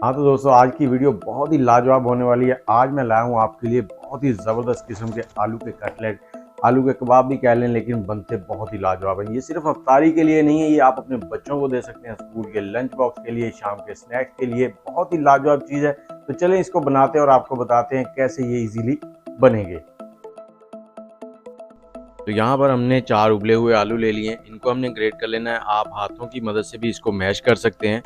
हाँ तो दोस्तों, आज की वीडियो बहुत ही लाजवाब होने वाली है। आज मैं लाया हूँ आपके लिए बहुत ही ज़बरदस्त किस्म के आलू के कटलेट, आलू के कबाब भी कह लें, लेकिन बनते बहुत ही लाजवाब हैं। ये सिर्फ अफ्तारी के लिए नहीं है, ये आप अपने बच्चों को दे सकते हैं, स्कूल के लंच बॉक्स के लिए, शाम के स्नैक्स के लिए। बहुत ही लाजवाब चीज़ है। तो चलें इसको बनाते हैं और आपको बताते हैं कैसे ये इजीली बनेंगे। तो यहाँ पर हमने 4 उबले हुए आलू ले लिए हैं। इनको हमने ग्रेट कर लेना है। आप हाथों की मदद से भी इसको मैश कर सकते हैं।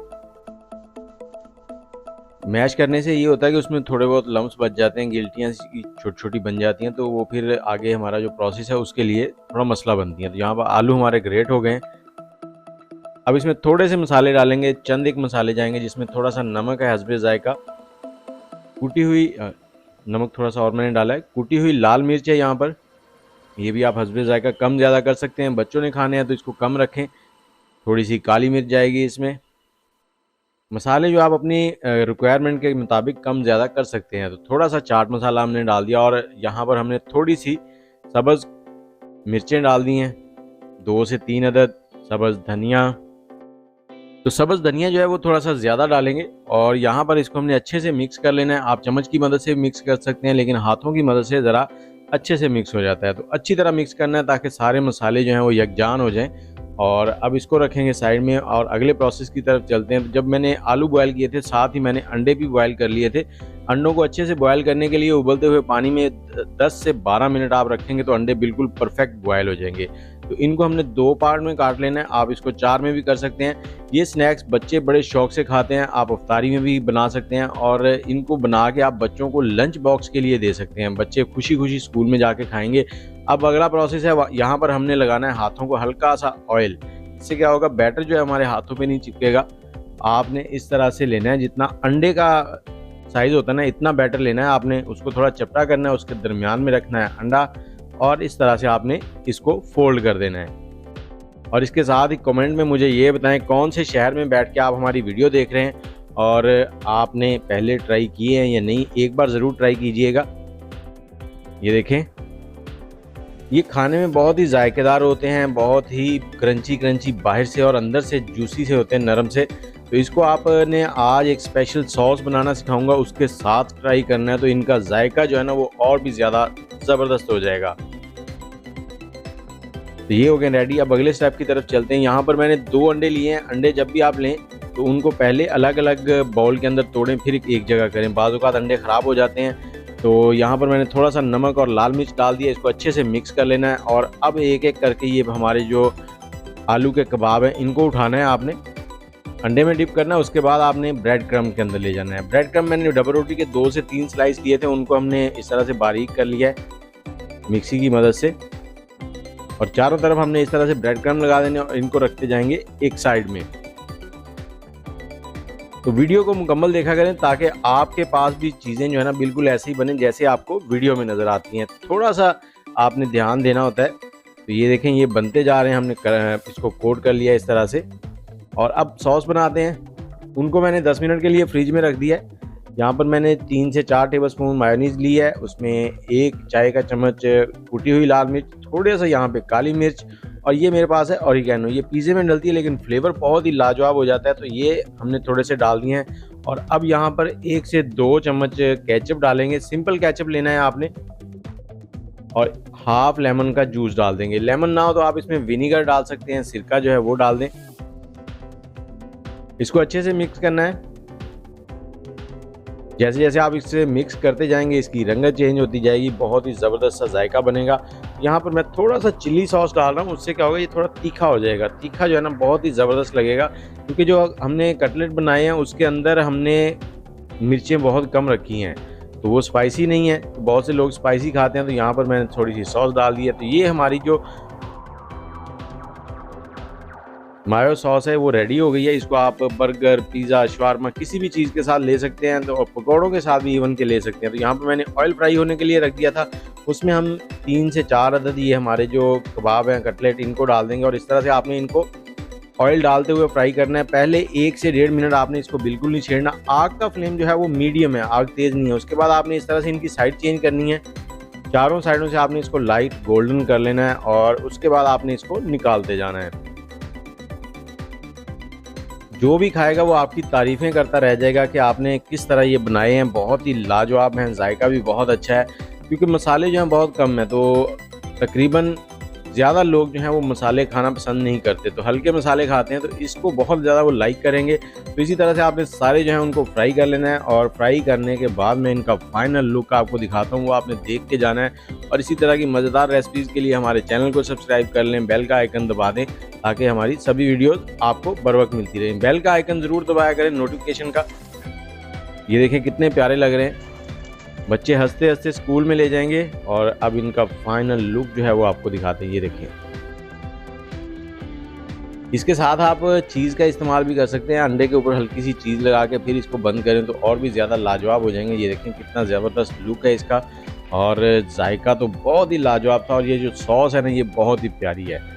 मैश करने से ये होता है कि उसमें थोड़े बहुत लम्स बच जाते हैं, गिल्टियाँ छोटी छोटी बन जाती हैं, तो वो फिर आगे हमारा जो प्रोसेस है उसके लिए थोड़ा मसला बनती है। तो यहाँ पर आलू हमारे ग्रेट हो गए हैं। अब इसमें थोड़े से मसाले डालेंगे, चंद एक मसाले जाएंगे, जिसमें थोड़ा सा नमक है हस्बे जायका, कूटी हुई नमक थोड़ा सा और मैंने डाला है, कूटी हुई लाल मिर्च है यहाँ पर, ये भी आप हस्बे जायका कम ज़्यादा कर सकते हैं। बच्चों ने खाने हैं तो इसको कम रखें। थोड़ी सी काली मिर्च जाएगी इसमें। मसाले जो आप अपनी रिक्वायरमेंट के मुताबिक कम ज़्यादा कर सकते हैं। तो थोड़ा सा चाट मसाला हमने डाल दिया और यहाँ पर हमने थोड़ी सी सब्ज़ मिर्चें डाल दी हैं, 2 से 3 अदद सब्ज़ धनिया। तो सब्ज़ धनिया जो है वो थोड़ा सा ज़्यादा डालेंगे और यहाँ पर इसको हमने अच्छे से मिक्स कर लेना है। आप चम्मच की मदद से मिक्स कर सकते हैं, लेकिन हाथों की मदद से ज़रा अच्छे से मिक्स हो जाता है। तो अच्छी तरह मिक्स करना है ताकि सारे मसाले जो हैं वो यकजान हो जाएं। और अब इसको रखेंगे साइड में और अगले प्रोसेस की तरफ चलते हैं। तो जब मैंने आलू बॉयल किए थे, साथ ही मैंने अंडे भी बॉयल कर लिए थे। अंडों को अच्छे से बॉयल करने के लिए उबलते हुए पानी में 10 से 12 मिनट आप रखेंगे तो अंडे बिल्कुल परफेक्ट बॉयल हो जाएंगे। तो इनको हमने 2 पार्ट में काट लेना है। आप इसको 4 में भी कर सकते हैं। ये स्नैक्स बच्चे बड़े शौक से खाते हैं। आप अफ्तारी में भी बना सकते हैं और इनको बना के आप बच्चों को लंच बॉक्स के लिए दे सकते हैं। बच्चे खुशी खुशी स्कूल में जाके खाएंगे। अब अगला प्रोसेस है, यहाँ पर हमने लगाना है हाथों को हल्का सा ऑयल। इससे क्या होगा, बैटर जो है हमारे हाथों पे नहीं चिपकेगा। आपने इस तरह से लेना है, जितना अंडे का साइज होता है ना, इतना बैटर लेना है। आपने उसको थोड़ा चपटा करना है, उसके दरमियान में रखना है अंडा और इस तरह से आपने इसको फोल्ड कर देना है। और इसके साथ ही कमेंट में मुझे ये बताएं कौन से शहर में बैठ के आप हमारी वीडियो देख रहे हैं और आपने पहले ट्राई किए हैं या नहीं। एक बार ज़रूर ट्राई कीजिएगा। ये देखें, ये खाने में बहुत ही जायकेदार होते हैं, बहुत ही क्रंची क्रंची बाहर से और अंदर से जूसी से होते हैं, नरम से। तो इसको आपने आज एक स्पेशल सॉस बनाना सिखाऊंगा, उसके साथ ट्राई करना है। तो इनका जायका जो है ना वो और भी ज़्यादा ज़बरदस्त हो जाएगा। तो ये हो गए रेडी। अब अगले स्टेप की तरफ चलते हैं। यहाँ पर मैंने 2 अंडे लिए हैं। अंडे जब भी आप लें तो उनको पहले अलग अलग बाउल के अंदर तोड़ें, फिर एक जगह करें। बाज़-औक़ात अंडे ख़राब हो जाते हैं। तो यहाँ पर मैंने थोड़ा सा नमक और लाल मिर्च डाल दिया। इसको अच्छे से मिक्स कर लेना है और अब एक एक करके ये हमारे जो आलू के कबाब हैं इनको उठाना है। आपने अंडे में डिप करना है। उसके बाद आपने ब्रेड क्रम्ब के अंदर ले जाना है। ब्रेड क्रम्ब मैंने डबल रोटी के 2 से 3 स्लाइस लिए थे, उनको हमने इस तरह से बारीक कर लिया है मिक्सी की मदद से। और चारों तरफ हमने इस तरह से ब्रेड क्रम्ब लगा देने और इनको रखते जाएंगे एक साइड में। तो वीडियो को मुकम्मल देखा करें ताकि आपके पास भी चीज़ें जो है ना बिल्कुल ऐसे ही बने जैसे आपको वीडियो में नज़र आती हैं। थोड़ा सा आपने ध्यान देना होता है। तो ये देखें, ये बनते जा रहे हैं। हमने इसको कोट कर लिया इस तरह से। और अब सॉस बनाते हैं। उनको मैंने 10 मिनट के लिए फ्रिज में रख दिया है। यहाँ पर मैंने 3 से 4 टेबलस्पून मायोनीज़ ली है। उसमें 1 चाय का चम्मच कुटी हुई लाल मिर्च, थोड़े सा यहाँ पे काली मिर्च और ये मेरे पास है ऑरिगेनो। ये पिज़्ज़े में डलती है लेकिन फ्लेवर बहुत ही लाजवाब हो जाता है। तो ये हमने थोड़े से डाल दिए हैं। और अब यहाँ पर 1 से 2 चम्मच केचप डालेंगे। सिंपल केचप लेना है आपने और हाफ लेमन का जूस डाल देंगे। लेमन ना हो तो आप इसमें विनीगर डाल सकते हैं, सिरका जो है वो डाल दें। इसको अच्छे से मिक्स करना है। जैसे जैसे आप इससे मिक्स करते जाएंगे इसकी रंगत चेंज होती जाएगी, बहुत ही ज़बरदस्त सा जायका बनेगा। यहाँ पर मैं थोड़ा सा चिली सॉस डाल रहा हूँ, उससे क्या होगा, ये थोड़ा तीखा हो जाएगा। तीखा जो है ना बहुत ही ज़बरदस्त लगेगा, क्योंकि जो हमने कटलेट बनाए हैं उसके अंदर हमने मिर्चें बहुत कम रखी हैं, तो वो स्पाइसी नहीं है। तो बहुत से लोग स्पाइसी खाते हैं, तो यहाँ पर मैंने थोड़ी सी सॉस डाल दी है। तो ये हमारी जो मायो सॉस है वो रेडी हो गई है। इसको आप बर्गर, पिज़्ज़ा, शवारमा किसी भी चीज़ के साथ ले सकते हैं, तो पकौड़ों के साथ भी इवन के ले सकते हैं। तो यहाँ पर मैंने ऑयल फ्राई होने के लिए रख दिया था। उसमें हम 3 से 4 अदद ये हमारे जो कबाब हैं, कटलेट, इनको डाल देंगे और इस तरह से आपने इनको ऑयल डालते हुए फ्राई करना है। पहले 1 से 1.5 मिनट आपने इसको बिल्कुल नहीं छेड़ना। आग का फ्लेम जो है वो मीडियम है, आग तेज़ नहीं है। उसके बाद आपने इस तरह से इनकी साइड चेंज करनी है। चारों साइडों से आपने इसको लाइट गोल्डन कर लेना है और उसके बाद आपने इसको निकालते जाना है। जो भी खाएगा वो आपकी तारीफ़ें करता रह जाएगा कि आपने किस तरह ये बनाए हैं, बहुत ही लाजवाब हैं, जायका भी बहुत अच्छा है। क्योंकि मसाले जो हैं बहुत कम हैं, तो तकरीबन ज़्यादा लोग जो हैं वो मसाले खाना पसंद नहीं करते, तो हल्के मसाले खाते हैं, तो इसको बहुत ज़्यादा वो लाइक करेंगे। तो इसी तरह से आपने सारे जो हैं उनको फ्राई कर लेना है, और फ्राई करने के बाद मैं इनका फाइनल लुक आपको दिखाता हूँ, वो आपने देख के जाना है। और इसी तरह की मज़ेदार रेसिपीज़ के लिए हमारे चैनल को सब्सक्राइब कर लें, बेल का आइकन दबा दें, ताकि हमारी सभी वीडियोज़ आपको बर वक्त मिलती रहें। बेल का आइकन ज़रूर दबाया करें नोटिफिकेशन का। ये देखें कितने प्यारे लग रहे हैं, बच्चे हंसते हंसते स्कूल में ले जाएंगे। और अब इनका फाइनल लुक जो है वो आपको दिखाते हैं, ये देखिए। इसके साथ आप चीज़ का इस्तेमाल भी कर सकते हैं, अंडे के ऊपर हल्की सी चीज़ लगा के फिर इसको बंद करें तो और भी ज़्यादा लाजवाब हो जाएंगे। ये देखें कितना ज़बरदस्त लुक है इसका, और जायका तो बहुत ही लाजवाब था। और ये जो सॉस है ना, ये बहुत ही प्यारी है।